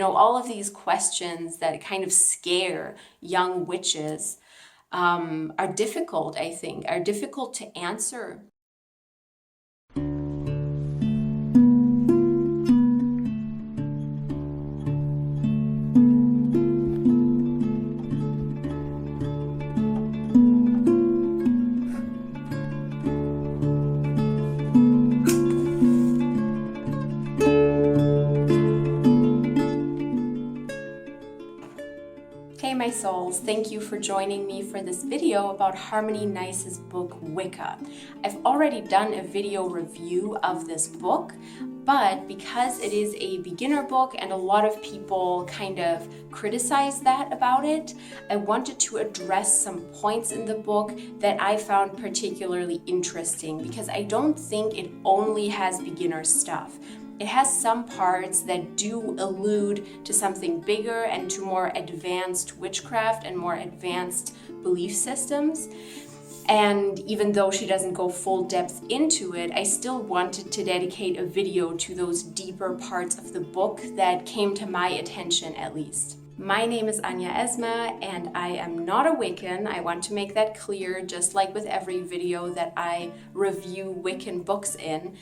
all of these questions that kind of scare young witches are difficult, I think, are difficult to answer. Hey my souls, thank you for joining me for this video about Harmony Nice's book Wicca. I've already done a video review of this book, but because it is a beginner book and a lot of people kind of criticize that about it, I wanted to address some points in the book that I found particularly interesting because I don't think it only has beginner stuff. It has some parts that do allude to something bigger and to more advanced witchcraft and more advanced belief systems. And even though she doesn't go full depth into it, I still wanted to dedicate a video to those deeper parts of the book that came to my attention at least. My name is Anya Esma and I am not a Wiccan. I want to make that clear, just like with every video that I review Wiccan books in.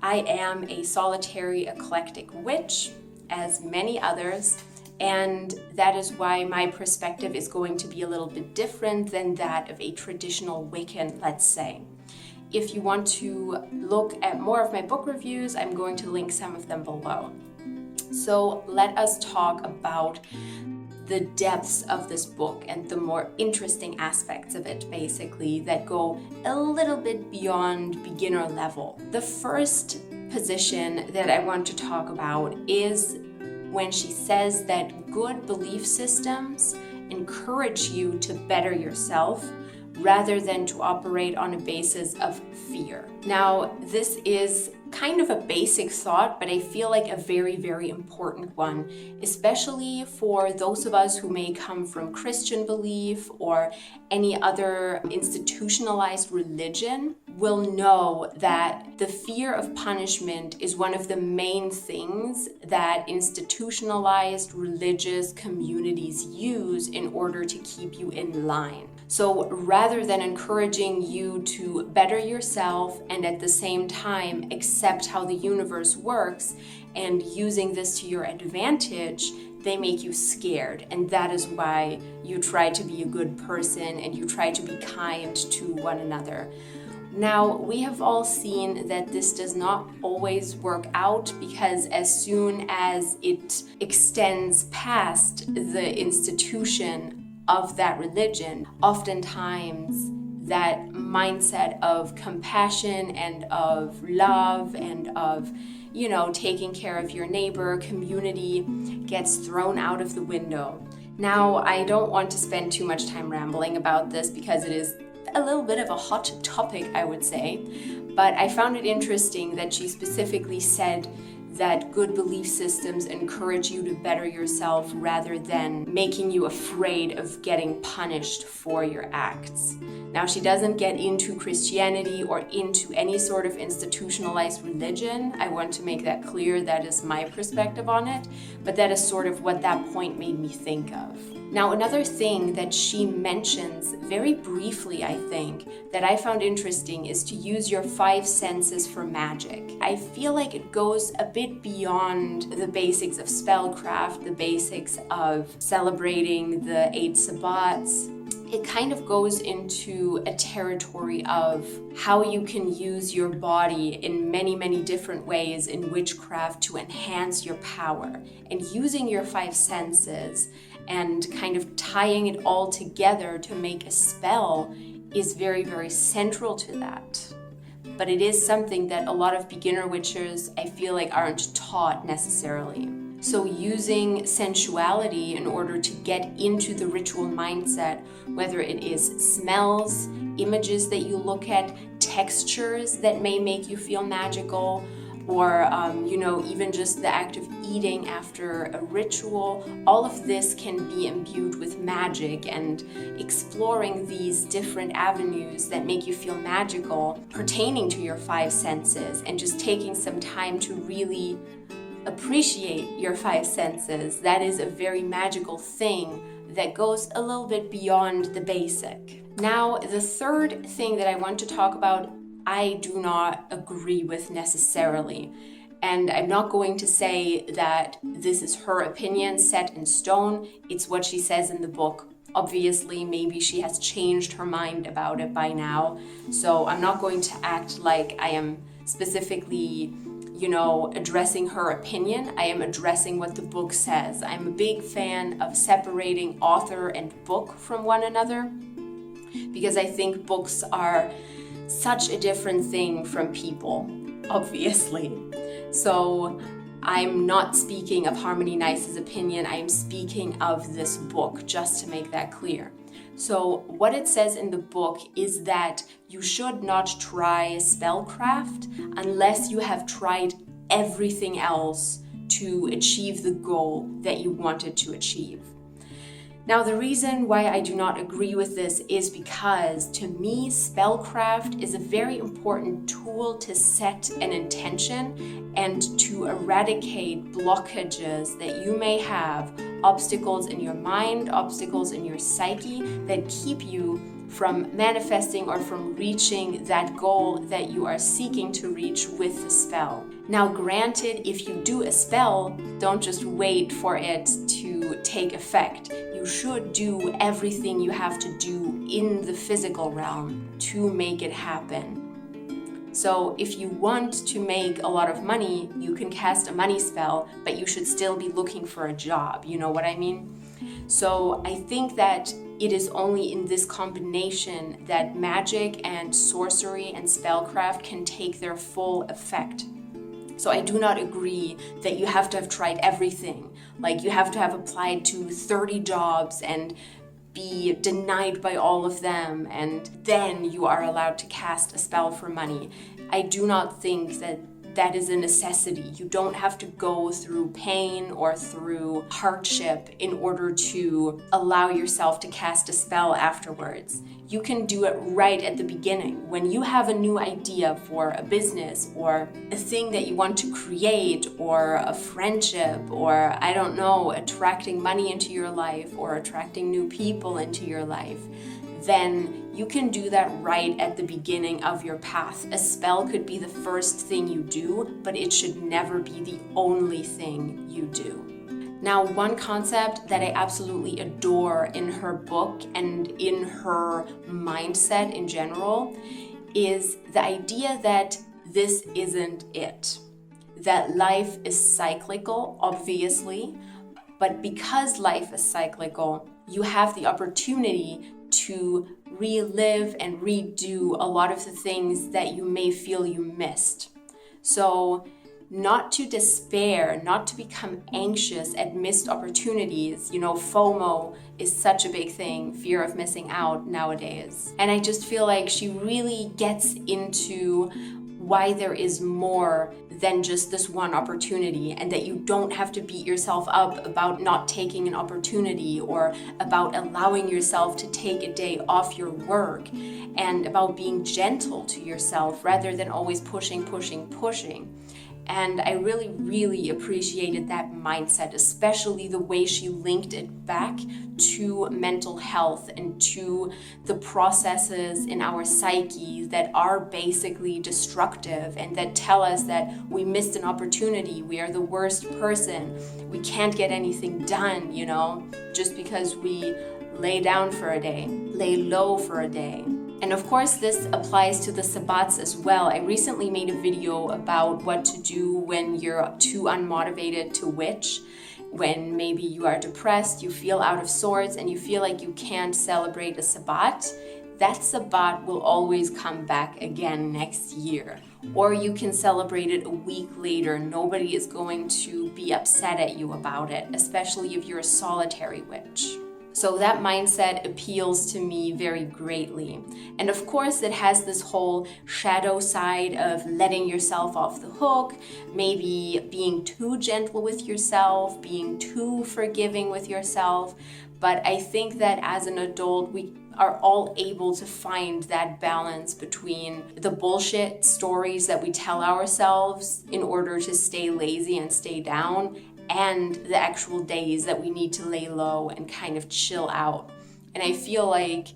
I am a solitary eclectic witch, as many others, and that is why my perspective is going to be a little bit different than that of a traditional Wiccan, let's say. If you want to look at more of my book reviews, I'm going to link some of them below. So let us talk about the depths of this book and the more interesting aspects of it, basically, that go a little bit beyond beginner level. The first position that I want to talk about is when she says that good belief systems encourage you to better yourself rather than to operate on a basis of fear. Now, this is kind of a basic thought, but I feel like a very, very important one, especially for those of us who may come from Christian belief or any other institutionalized religion will know that the fear of punishment is one of the main things that institutionalized religious communities use in order to keep you in line. So rather than encouraging you to better yourself and at the same time accept how the universe works and using this to your advantage, they make you scared. And that is why you try to be a good person and you try to be kind to one another. Now, we have all seen that this does not always work out because as soon as it extends past the institution of that religion, oftentimes that mindset of compassion and of love and of, taking care of your neighbor, community gets thrown out of the window. Now, I don't want to spend too much time rambling about this because it is a little bit of a hot topic, I would say, but I found it interesting that she specifically said that good belief systems encourage you to better yourself rather than making you afraid of getting punished for your acts. Now, she doesn't get into Christianity or into any sort of institutionalized religion. I want to make that clear. That is my perspective on it, but that is sort of what that point made me think of. Now, another thing that she mentions very briefly, I think, that I found interesting is to use your 5 senses for magic. I feel like it goes a bit beyond the basics of spellcraft, the basics of celebrating the 8 Sabbats. It kind of goes into a territory of how you can use your body in many, many different ways in witchcraft to enhance your power. And using your 5 senses and kind of tying it all together to make a spell is very, very central to that. But it is something that a lot of beginner witchers, I feel like, aren't taught necessarily. So using sensuality in order to get into the ritual mindset, whether it is smells, images that you look at, textures that may make you feel magical, or even just the act of eating after a ritual, all of this can be imbued with magic, and exploring these different avenues that make you feel magical pertaining to your 5 senses and just taking some time to really appreciate your five senses. That is a very magical thing that goes a little bit beyond the basic. Now, the third thing that I want to talk about, I do not agree with necessarily. And I'm not going to say that this is her opinion set in stone. It's what she says in the book. Obviously, maybe she has changed her mind about it by now. So I'm not going to act like I am specifically, addressing her opinion. I am addressing what the book says. I'm a big fan of separating author and book from one another, because I think books are such a different thing from people, obviously. So I'm not speaking of Harmony Nice's opinion, I am speaking of this book, just to make that clear. So what it says in the book is that you should not try spellcraft unless you have tried everything else to achieve the goal that you wanted to achieve. Now, the reason why I do not agree with this is because, to me, spellcraft is a very important tool to set an intention and to eradicate blockages that you may have, obstacles in your mind, obstacles in your psyche that keep you from manifesting or from reaching that goal that you are seeking to reach with the spell. Now, granted, if you do a spell, don't just wait for it to take effect. You should do everything you have to do in the physical realm to make it happen. So if you want to make a lot of money, you can cast a money spell, but you should still be looking for a job. You know what I mean? So I think that it is only in this combination that magic and sorcery and spellcraft can take their full effect. So I do not agree that you have to have tried everything. Like, you have to have applied to 30 jobs and be denied by all of them, and then you are allowed to cast a spell for money. I do not think that that is a necessity. You don't have to go through pain or through hardship in order to allow yourself to cast a spell afterwards. You can do it right at the beginning. When you have a new idea for a business or a thing that you want to create, or a friendship, or I don't know, attracting money into your life or attracting new people into your life, then you can do that right at the beginning of your path. A spell could be the first thing you do, but it should never be the only thing you do. Now, one concept that I absolutely adore in her book and in her mindset in general is the idea that this isn't it. That life is cyclical, obviously, but because life is cyclical, you have the opportunity to relive and redo a lot of the things that you may feel you missed. So, not to despair, not to become anxious at missed opportunities. FOMO is such a big thing, fear of missing out nowadays. And I just feel like she really gets into why there is more than just this one opportunity, and that you don't have to beat yourself up about not taking an opportunity, or about allowing yourself to take a day off your work, and about being gentle to yourself rather than always pushing. And I really, really appreciated that mindset, especially the way she linked it back to mental health and to the processes in our psyche that are basically destructive and that tell us that we missed an opportunity, we are the worst person, we can't get anything done, just because we lay down for a day, lay low for a day. And of course, this applies to the sabbats as well. I recently made a video about what to do when you're too unmotivated to witch, when maybe you are depressed, you feel out of sorts, and you feel like you can't celebrate a sabbat. That sabbat will always come back again next year. Or you can celebrate it a week later. Nobody is going to be upset at you about it, especially if you're a solitary witch. So that mindset appeals to me very greatly. And of course, it has this whole shadow side of letting yourself off the hook, maybe being too gentle with yourself, being too forgiving with yourself. But I think that as an adult, we are all able to find that balance between the bullshit stories that we tell ourselves in order to stay lazy and stay down, and the actual days that we need to lay low and kind of chill out. And I feel like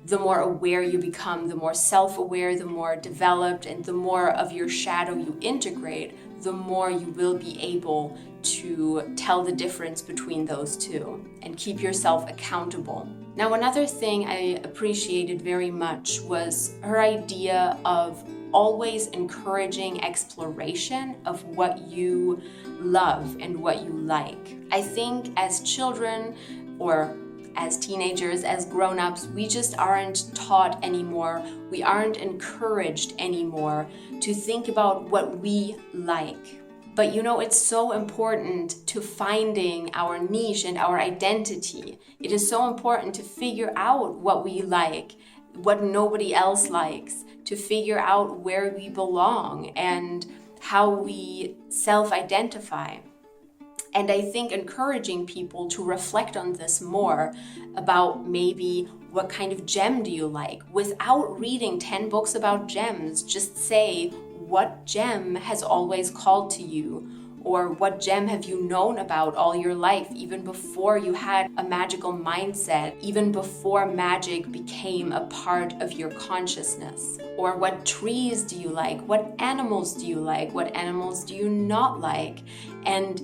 the more aware you become, the more self-aware, the more developed, and the more of your shadow you integrate, the more you will be able to tell the difference between those two and keep yourself accountable. Now, another thing I appreciated very much was her idea of always encouraging exploration of what you love and what you like. I think as children or as teenagers, as grown-ups, we just aren't taught anymore, we aren't encouraged anymore to think about what we like. But you know, it's so important to finding our niche and our identity. It is so important to figure out what we like, what nobody else likes, to figure out where we belong and how we self-identify. And I think encouraging people to reflect on this more about maybe what kind of gem do you like, without reading 10 books about gems, just say what gem has always called to you, or what gem have you known about all your life, even before you had a magical mindset, even before magic became a part of your consciousness. Or what trees do you like? What animals do you like? What animals do you not like? And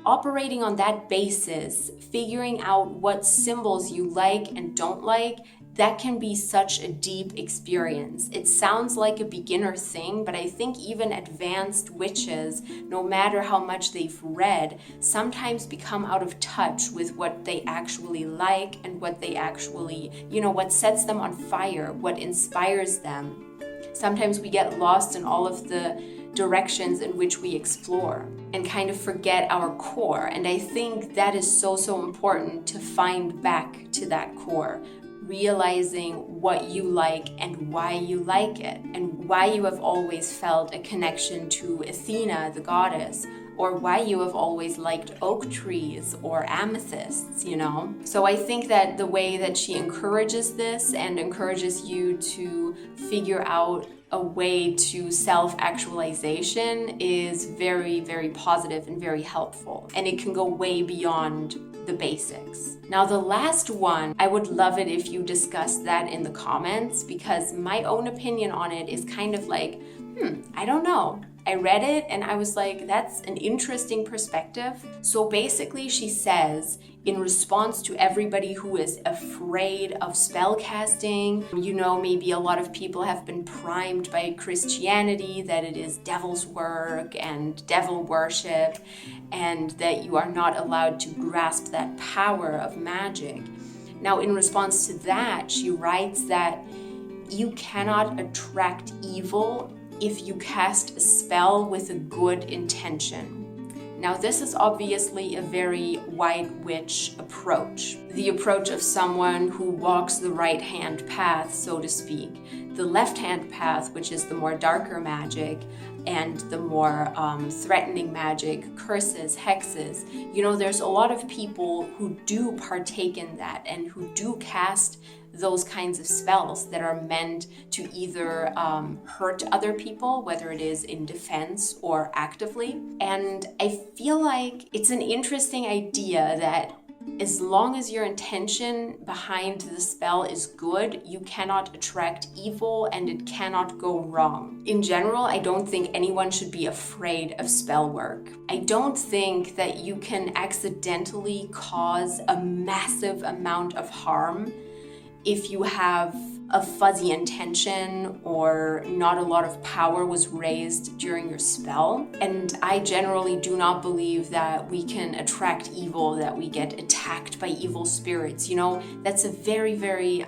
operating on that basis, figuring out what symbols you like and don't like, that can be such a deep experience. It sounds like a beginner thing, but I think even advanced witches, no matter how much they've read, sometimes become out of touch with what they actually like and what they actually, what sets them on fire, what inspires them. Sometimes we get lost in all of the directions in which we explore and kind of forget our core. And I think that is so important to find back to that core, realizing what you like and why you like it, and why you have always felt a connection to Athena, the goddess, or why you have always liked oak trees or amethysts, So I think that the way that she encourages this and encourages you to figure out a way to self-actualization is very, very positive and very helpful. And it can go way beyond the basics. Now, the last one, I would love it if you discussed that in the comments, because my own opinion on it is kind of like, I don't know. I read it and I was like, that's an interesting perspective. So basically she says, in response to everybody who is afraid of spellcasting, maybe a lot of people have been primed by Christianity that it is devil's work and devil worship, and that you are not allowed to grasp that power of magic. Now, in response to that, she writes that you cannot attract evil if you cast a spell with a good intention. Now, this is obviously a very white witch approach. The approach of someone who walks the right-hand path, so to speak. The left-hand path, which is the more darker magic, and the more threatening magic, curses, hexes. There's a lot of people who do partake in that and who do cast those kinds of spells that are meant to either hurt other people, whether it is in defense or actively. And I feel like it's an interesting idea that as long as your intention behind the spell is good, you cannot attract evil and it cannot go wrong. In general, I don't think anyone should be afraid of spell work. I don't think that you can accidentally cause a massive amount of harm if you have a fuzzy intention or not a lot of power was raised during your spell. And I generally do not believe that we can attract evil, that we get attacked by evil spirits. That's a very, very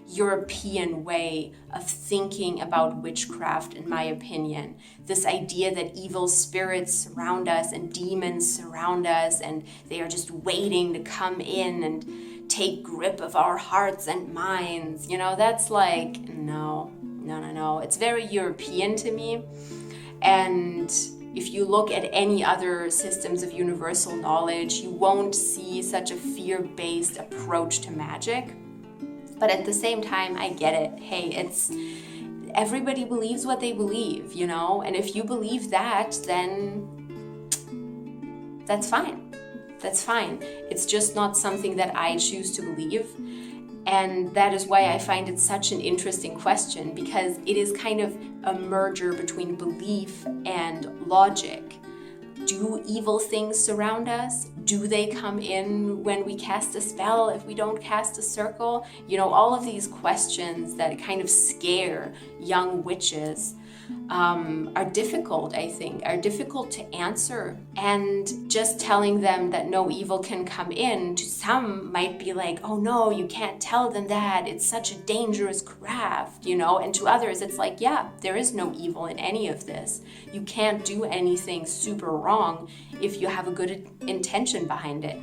European way of thinking about witchcraft, in my opinion. This idea that evil spirits surround us and demons surround us and they are just waiting to come in and take grip of our hearts and minds. You know, that's like, no. It's very European to me. And if you look at any other systems of universal knowledge, you won't see such a fear-based approach to magic. But at the same time, I get it. Hey, everybody believes what they believe, you know? And if you believe that, then that's fine. That's fine. It's just not something that I choose to believe. And that is why I find it such an interesting question, because it is kind of a merger between belief and logic. Do evil things surround us? Do they come in when we cast a spell if we don't cast a circle? You know, all of these questions that kind of scare young witches are difficult, I think, are difficult to answer. And just telling them that no evil can come in, to some might be like, oh no, you can't tell them that, it's such a dangerous craft, you know? And to others, it's like, yeah, there is no evil in any of this. You can't do anything super wrong if you have a good intention behind it.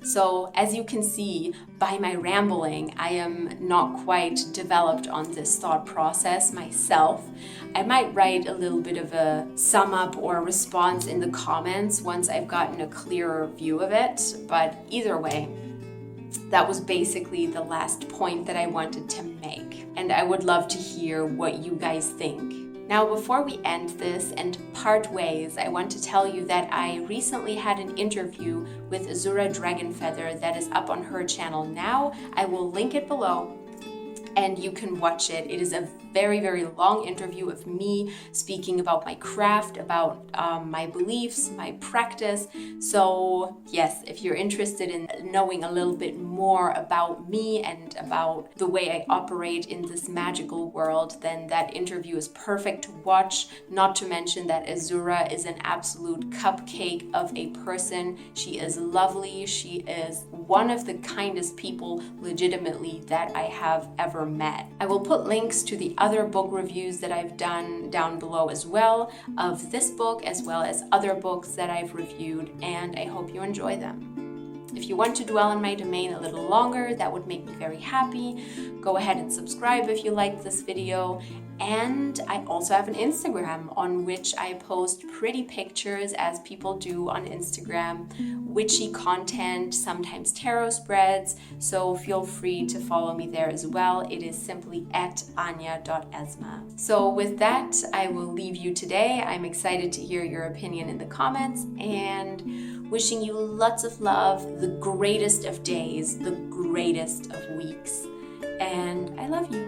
So as you can see by my rambling, I am not quite developed on this thought process myself. I might write a little bit of a sum up or a response in the comments once I've gotten a clearer view of it, but either way, that was basically the last point that I wanted to make. And I would love to hear what you guys think. Now, before we end this and part ways, I want to tell you that I recently had an interview with Azura Dragonfeather that is up on her channel now. I will link it below and you can watch it. It is a very, very long interview of me speaking about my craft, about my beliefs, my practice. So yes, if you're interested in knowing a little bit more about me and about the way I operate in this magical world, then that interview is perfect to watch. Not to mention that Azura is an absolute cupcake of a person. She is lovely. She is one of the kindest people legitimately that I have ever met. I will put links to the other book reviews that I've done down below as well, of this book as well as other books that I've reviewed, and I hope you enjoy them. If you want to dwell on my domain a little longer, that would make me very happy. Go ahead and subscribe if you liked this video. And I also have an Instagram on which I post pretty pictures, as people do on Instagram, witchy content, sometimes tarot spreads, so feel free to follow me there as well. It is simply @anya.esma. So with that, I will leave you today. I'm excited to hear your opinion in the comments, and wishing you lots of love, the greatest of days, the greatest of weeks, and I love you.